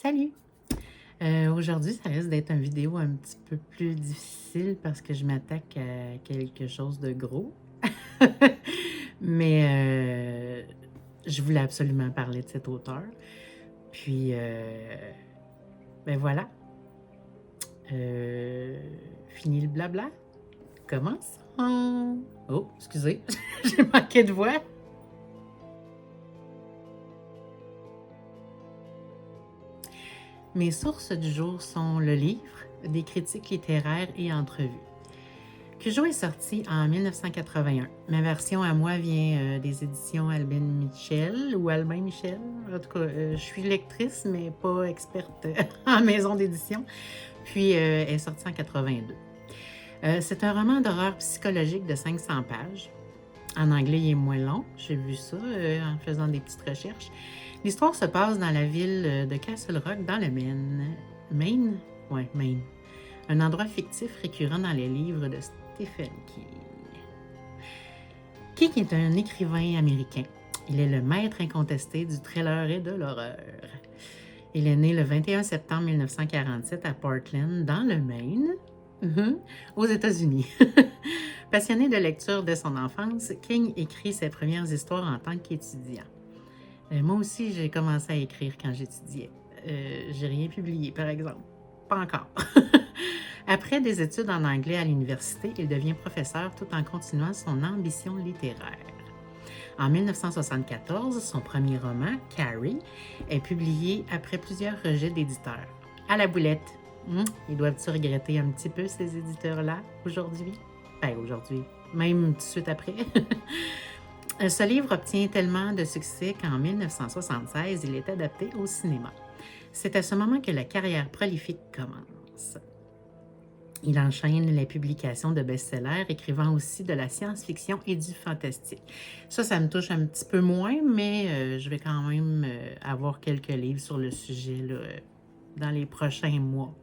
Salut! Aujourd'hui, ça risque d'être une vidéo un petit peu plus difficile parce que je m'attaque à quelque chose de gros. Mais je voulais absolument parler de cet auteur. Puis, ben voilà. Fini le blabla. Commençons! Oh, excusez, j'ai manqué de voix. Mes sources du jour sont le livre, des critiques littéraires et entrevues. Cujo est sorti en 1981. Ma version à moi vient des éditions Albin Michel ou Albin Michel. En tout cas, je suis lectrice, mais pas experte en maison d'édition. Puis, elle est sortie en 82. C'est un roman d'horreur psychologique de 500 pages. En anglais, il est moins long. J'ai vu ça en faisant des petites recherches. L'histoire se passe dans la ville de Castle Rock, dans le Maine. Maine? Ouais, Maine. Un endroit fictif récurrent dans les livres de Stephen King. King est un écrivain américain. Il est le maître incontesté du thriller et de l'horreur. Il est né le 21 septembre 1947 à Portland, dans le Maine, aux États-Unis. Passionné de lecture dès son enfance, King écrit ses premières histoires en tant qu'étudiant. Moi aussi, j'ai commencé à écrire quand j'étudiais. J'ai rien publié, par exemple. Pas encore. Après des études en anglais à l'université, il devient professeur tout en continuant son ambition littéraire. En 1974, son premier roman, Carrie, est publié après plusieurs rejets d'éditeurs. À la boulette. Ils doivent-tu regretter un petit peu ces éditeurs-là aujourd'hui? Ben, aujourd'hui, même tout de suite après. Ce livre obtient tellement de succès qu'en 1976, il est adapté au cinéma. C'est à ce moment que la carrière prolifique commence. Il enchaîne les publications de best-sellers, écrivant aussi de la science-fiction et du fantastique. Ça me touche un petit peu moins, mais je vais quand même avoir quelques livres sur le sujet là, dans les prochains mois.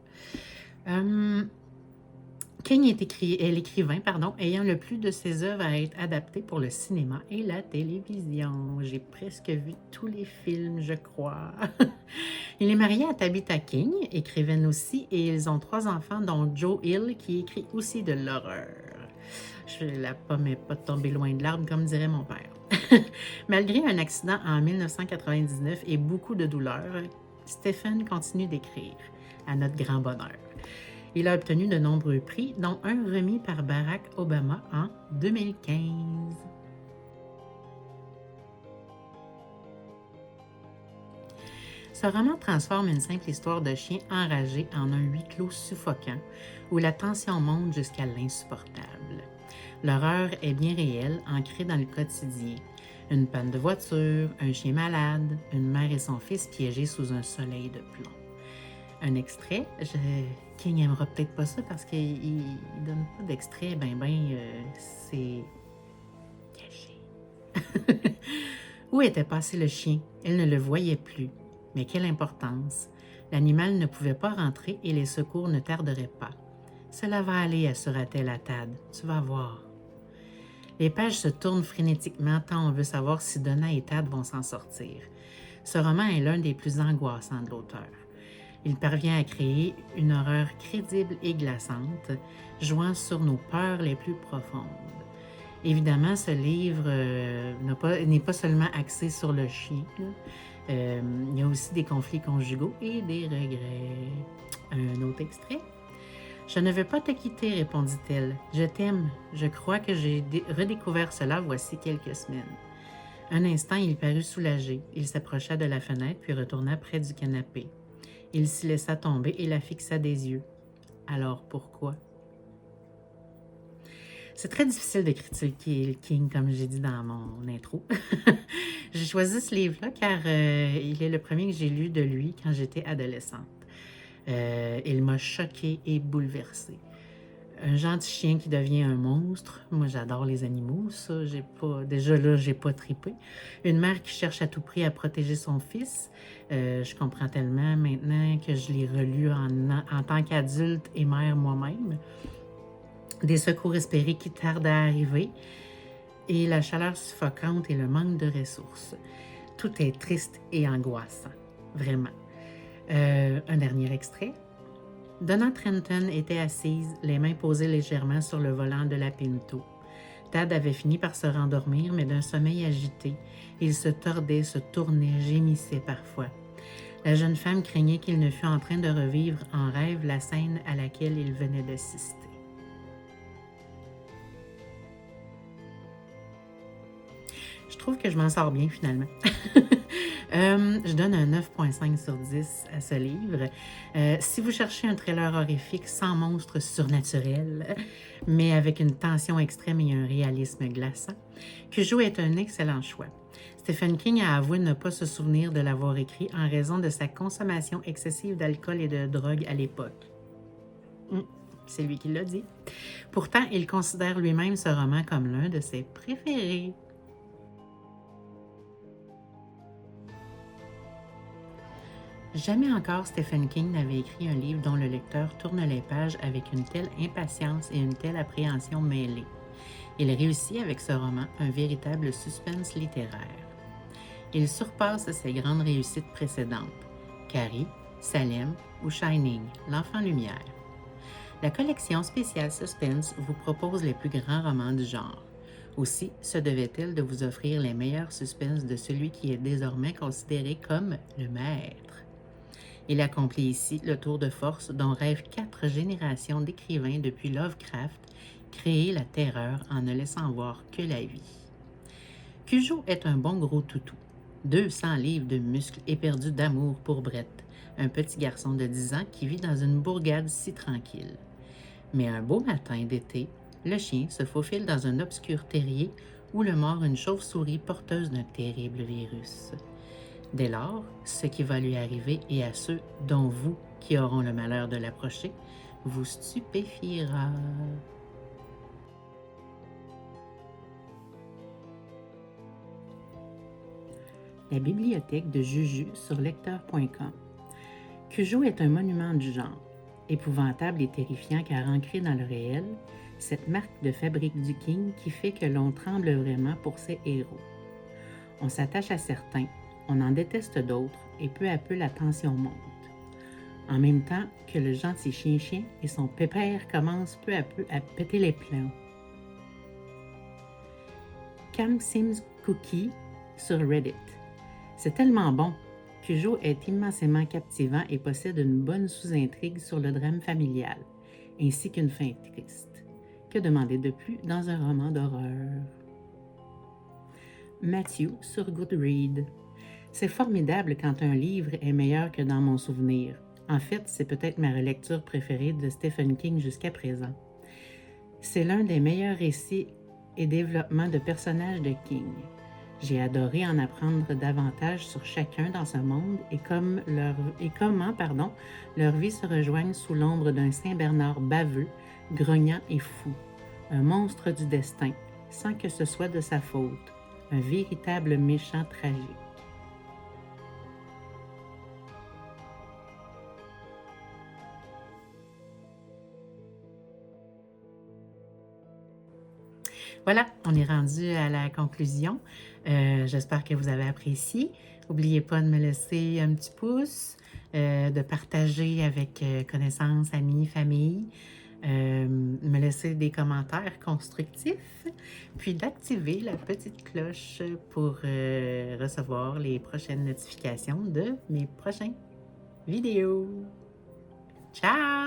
King est l'écrivain, ayant le plus de ses œuvres à être adaptées pour le cinéma et la télévision. J'ai presque vu tous les films, je crois. Il est marié à Tabitha King, écrivaine aussi, et ils ont 3 enfants, dont Joe Hill, qui écrit aussi de l'horreur. La pomme n'est pas tombée loin de l'arbre, comme dirait mon père. Malgré un accident en 1999 et beaucoup de douleurs, Stephen continue d'écrire, à notre grand bonheur. Il a obtenu de nombreux prix, dont un remis par Barack Obama en 2015. Ce roman transforme une simple histoire de chien enragé en un huis clos suffocant, où la tension monte jusqu'à l'insupportable. L'horreur est bien réelle, ancrée dans le quotidien. Une panne de voiture, un chien malade, une mère et son fils piégés sous un soleil de plomb. Un extrait, King n'aimera peut-être pas ça parce qu'il ne donne pas d'extrait, c'est caché. Où était passé le chien? Elle ne le voyait plus. Mais quelle importance! L'animal ne pouvait pas rentrer et les secours ne tarderaient pas. Cela va aller, assura-t-elle à Tad. Tu vas voir. Les pages se tournent frénétiquement tant on veut savoir si Donna et Tad vont s'en sortir. Ce roman est l'un des plus angoissants de l'auteur. Il parvient à créer une horreur crédible et glaçante, jouant sur nos peurs les plus profondes. Évidemment, ce livre n'est pas seulement axé sur le chien. Il y a aussi des conflits conjugaux et des regrets. Un autre extrait. « Je ne veux pas te quitter, répondit-elle. Je t'aime. Je crois que j'ai redécouvert cela voici quelques semaines. » Un instant, il parut soulagé. Il s'approcha de la fenêtre puis retourna près du canapé. Il s'y laissa tomber et la fixa des yeux. Alors pourquoi? C'est très difficile de critiquer King, comme j'ai dit dans mon intro. J'ai choisi ce livre-là car il est le premier que j'ai lu de lui quand j'étais adolescente. Il m'a choquée et bouleversée. Un gentil chien qui devient un monstre. Moi, j'adore les animaux, ça, j'ai pas trippé. Une mère qui cherche à tout prix à protéger son fils. Je comprends tellement maintenant que je l'ai relu en tant qu'adulte et mère moi-même. Des secours espérés qui tardent à arriver. Et la chaleur suffocante et le manque de ressources. Tout est triste et angoissant. Vraiment. Un dernier extrait. Donna Trenton était assise, les mains posées légèrement sur le volant de la Pinto. Tad avait fini par se rendormir, mais d'un sommeil agité. Il se tordait, se tournait, gémissait parfois. La jeune femme craignait qu'il ne fût en train de revivre en rêve la scène à laquelle il venait d'assister. Je trouve que je m'en sors bien finalement. Je donne un 9,5 sur 10 à ce livre. Si vous cherchez un thriller horrifique sans monstre surnaturel, mais avec une tension extrême et un réalisme glaçant, Cujo est un excellent choix. Stephen King a avoué ne pas se souvenir de l'avoir écrit en raison de sa consommation excessive d'alcool et de drogue à l'époque. C'est lui qui l'a dit. Pourtant, il considère lui-même ce roman comme l'un de ses préférés. Jamais encore Stephen King n'avait écrit un livre dont le lecteur tourne les pages avec une telle impatience et une telle appréhension mêlée. Il réussit avec ce roman un véritable suspense littéraire. Il surpasse ses grandes réussites précédentes, Carrie, Salem ou Shining, l'enfant lumière. La collection spéciale Suspense vous propose les plus grands romans du genre. Aussi, se devait-il de vous offrir les meilleurs suspens de celui qui est désormais considéré comme le maître. Il accomplit ici le tour de force dont rêvent 4 générations d'écrivains depuis Lovecraft, créer la terreur en ne laissant voir que la vie. Cujo est un bon gros toutou. 200 livres de muscles éperdus d'amour pour Brett, un petit garçon de 10 ans qui vit dans une bourgade si tranquille. Mais un beau matin d'été, le chien se faufile dans un obscur terrier où le mord une chauve-souris porteuse d'un terrible virus. Dès lors, ce qui va lui arriver et à ceux dont vous, qui auront le malheur de l'approcher, vous stupéfiera. La bibliothèque de Juju sur lecteur.com. Cujo est un monument du genre, épouvantable et terrifiant car ancré dans le réel, cette marque de fabrique du King qui fait que l'on tremble vraiment pour ses héros. On s'attache à certains, on en déteste d'autres et peu à peu la tension monte. En même temps que le gentil chien-chien et son pépère commencent peu à peu à péter les plombs. Cam Sims Cookie sur Reddit. C'est tellement bon. Cujo est immensément captivant et possède une bonne sous-intrigue sur le drame familial, ainsi qu'une fin triste. Que demander de plus dans un roman d'horreur? Matthew sur Goodreads. C'est formidable quand un livre est meilleur que dans mon souvenir. En fait, c'est peut-être ma relecture préférée de Stephen King jusqu'à présent. C'est l'un des meilleurs récits et développements de personnages de King. J'ai adoré en apprendre davantage sur chacun dans ce monde et comment leur vie se rejoignent sous l'ombre d'un Saint-Bernard baveux, grognant et fou, un monstre du destin, sans que ce soit de sa faute, un véritable méchant tragique. Voilà, on est rendu à la conclusion. J'espère que vous avez apprécié. N'oubliez pas de me laisser un petit pouce, de partager avec connaissances, amis, famille, me laisser des commentaires constructifs, puis d'activer la petite cloche pour recevoir les prochaines notifications de mes prochaines vidéos. Ciao!